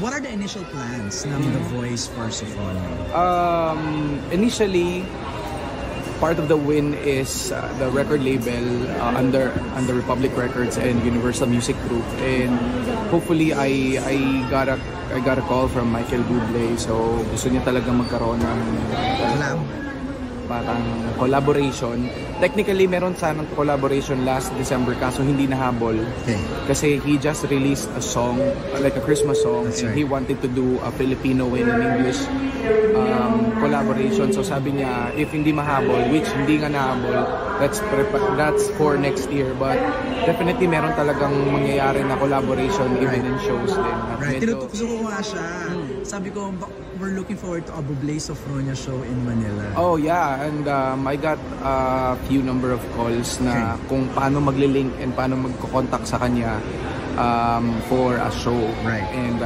What are the initial plans ng The Voice for Sophronia? Initially, part of the win is the record label under Republic Records and Universal Music Group, and hopefully I got a call from Michael Bublé, so gusto niya talaga magkaroon ng parang collaboration. Technically, meron sanang collaboration last December kaso hindi nahabol. Okay. Kasi he just released a song, like a Christmas song. That's and right. he wanted to do a Filipino and an English collaboration. So sabi niya, if hindi mahabol, which hindi nga nahabol, that's for next year. But definitely meron talagang mangyayari na collaboration even in shows din. Right. Tinutukso ko nga siya. Sabi ko, we're looking forward to a Bublé Sophronia show in Manila. Oh yeah, and I got a few number of calls na kung paano maglilink and paano magko-contact sa kanya for a show. Right. And